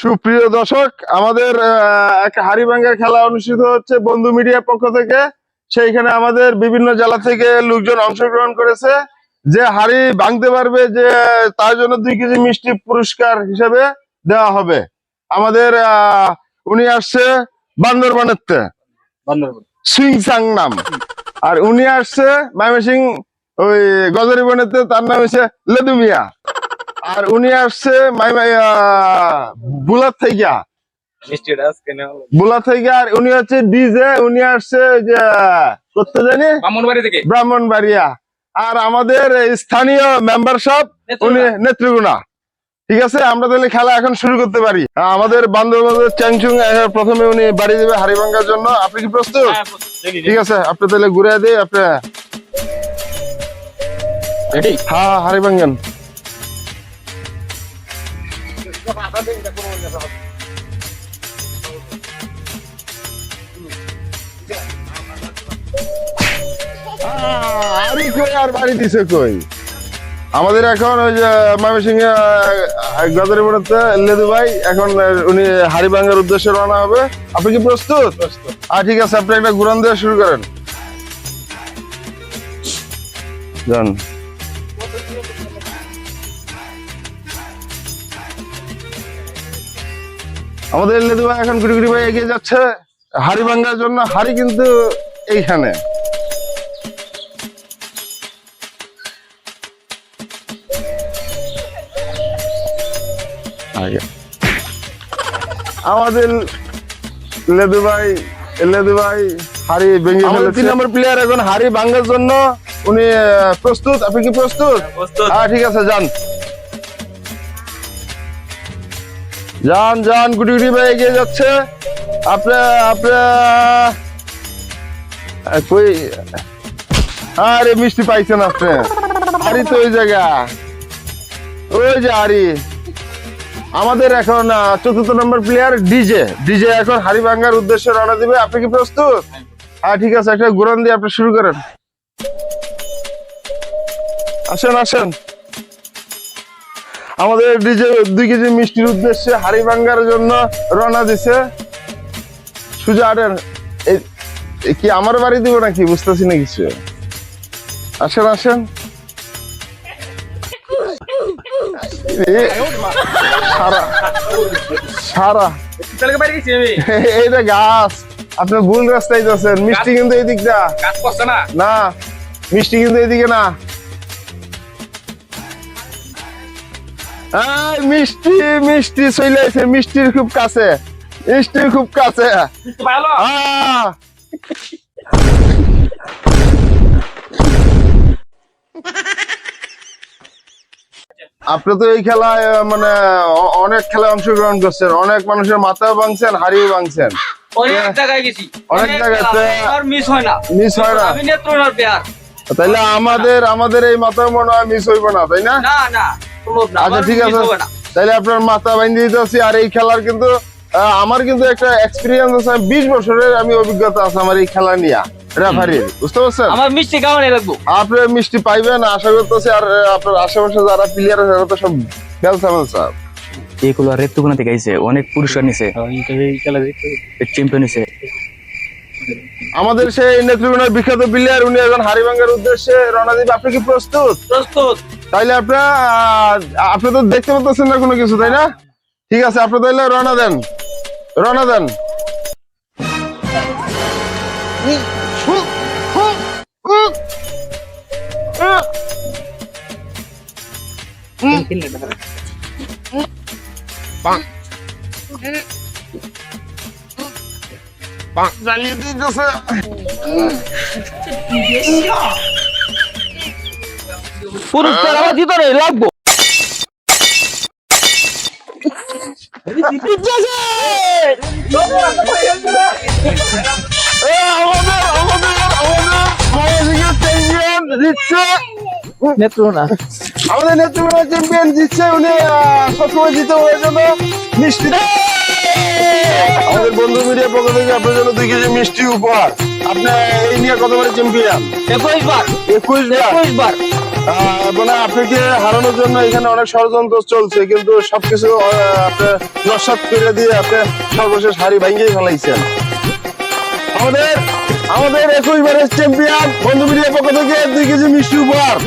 সুপ্রিয় দর্শক, আমাদের একটা হাড়িভাঙ্গা খেলা অনুষ্ঠিত হচ্ছে বন্ধু মিডিয়ার পক্ষ থেকে। সেইখানে আমাদের বিভিন্ন জেলা থেকে লোকজন অংশগ্রহণ করেছে। যে হাড়ি ভাঙতে পারবে যে তার জন্য 2 কেজি মিষ্টি পুরস্কার হিসেবে দেওয়া হবে। আমাদের উনি আসছে বান্দরবানেতে, সুইংসাং নাম। আর উনি আসছে ময়মনসিং ওই গজরিবনেতে, তার নাম হচ্ছে লেদু মিয়া। আর উনি আসছে বুলার থেকে, আর উনি হচ্ছে ডিজে। উনি আসছে যে করতে জানি ব্রাহ্মণবাড়িয়া। আর আমাদের স্থানীয় মেম্বার সব উনি নেত্রকোনা। ঠিক আছে, আমরা তাহলে খেলা এখন শুরু করতে পারি। আমাদের বান্ধবদের চ্যাংচুং প্রথমে উনি বাড়ি দেবে হাড়ি ভাঙ্গার জন্য। আপনি কি প্রস্তুত? ঠিক আছে, আপনি তাহলে ঘুরে দিয়ে আপনি হ্যাঁ হাড়ি ভাঙ্গেন। আর বাড়ি দিছে কই? আমাদের এখন ওই যে ময়মনসিংহ গজরিবনেতে লেদু ভাই এখন উনি হাড়ি ভাঙ্গার উদ্দেশ্যে রওনা হবে। আপনি কি প্রস্তুত? ঠিক আছে, আপনি একটা ঘুরান দিয়ে শুরু করেন। যান। আমাদের লেদু ভাই এখন গুড়ি গুড়ি ভাই এগিয়ে যাচ্ছে হাড়ি ভাঙ্গার জন্য। হাড়ি কিন্তু এইখানে। আমাদের লেদু ভাই হাড়ি ভেঙে ফেলেছে। 3 নম্বর প্লেয়ার এখন হাড়ি ভাঙার জন্য উনি প্রস্তুত। আপনি কি প্রস্তুত? ঠিক আছে, যান যান যান। গুটি গুটি ভাই এগিয়ে যাচ্ছে। কই আরে মিষ্টি পাইছেন আপনি? হাড়ি তো ওই জায়গা, ওই যে হাড়ি। আমাদের এখন 4র্থ নম্বর প্লেয়ার ডিজে এখন হাড়ি ভাঙ্গার উদ্দেশ্যে রওনা দিবে। আপনি কি প্রস্তুত? ঠিক আছে, একটা ঘুরান দিয়ে আপনি শুরু করেন। আসেন। আমাদের ডিজে 2 কেজি মিষ্টির উদ্দেশ্যে হাড়ি ভাঙ্গার জন্য রওনা দিছে। সুজা আটেন। কি আমার বাড়ি দিব নাকি বুঝতেছি না কিছু। আসেন। এইটা গাছ, আপনি ভুল রাস্তায় যাচ্ছেন। মিষ্টি কিন্তু এই দিকটা না, মিষ্টি কিন্তু এইদিকে না। মিষ্টি চলে আসে, মিষ্টির খুব কাছে। আপনি তো এই খেলায় মানে অনেক খেলায় অংশগ্রহণ করছেন, অনেক মানুষের মাথাও ভাঙছেন, হাড়িও ভাঙছেন। অনেক জায়গায় মিস হয় না। তাইলে আমাদের এই মাথা মনে হয় মিস হইব না, তাই না? আচ্ছা ঠিক আছে, তাইলে আপনার মাথা বাইন্ধে দিতে আছি। আর এই খেলার কিন্তু আমার কিন্তু একটা এক্সপিরিয়েন্স আছে। 20 বছরের আমি অভিজ্ঞতা আছে আমার এই খেলা নিয়ে রেফারির, বুঝতে পারছেন? আমার মিষ্টি কেমন লাগবে? আপনি মিষ্টি পাইবেন আশা করতেছি। আর আপনার আশেপাশে যারা প্লেয়ার আছে তারা তো সব খেলছে। এইগুলো রেতুগুনা থেকে আইছে, অনেক পুরস্কার নিছে, চ্যাম্পিয়ন নিছে। আমাদের সেই নেত্রকোনার বিখ্যাত প্লেয়ার উনি এখন হাড়ি ভাঙ্গার উদ্দেশ্যে রওনা দিবে। আপনি কি প্রস্তুত? তাইলে আপনি তো দেখতে পাচ্ছেন না কোনো কিছু, তাই না? ঠিক আছে, আপনি তাইলে রওনা দেন। পুরস্কার আমার ভিতরে লাগবো। আমাদের নেত্রকোনা চ্যাম্পিয়ন জিতছে। উনি সবসময় জিতে ওর জন্য মিষ্টি। আমাদের বন্ধু মিডিয়ার পক্ষ থেকে আপনার জন্য 2 কেজি মিষ্টি উপহার। আপনি এই নিয়ে কতবার চ্যাম্পিয়ন? 21 বার। মানে আপনাকে হারানোর জন্য এখানে অনেক ষড়যন্ত্র চলছে, কিন্তু সবকিছু আপনি নস্যাৎ করে দিয়ে আপনি সর্বশেষ হাড়ি ভাঙ্গিয়ে ফেলাইছেন। আমাদের 21 বারের চ্যাম্পিয়ন বন্ধু মিডিয়ার পক্ষ থেকে 2 কেজি মিষ্টি উপহার।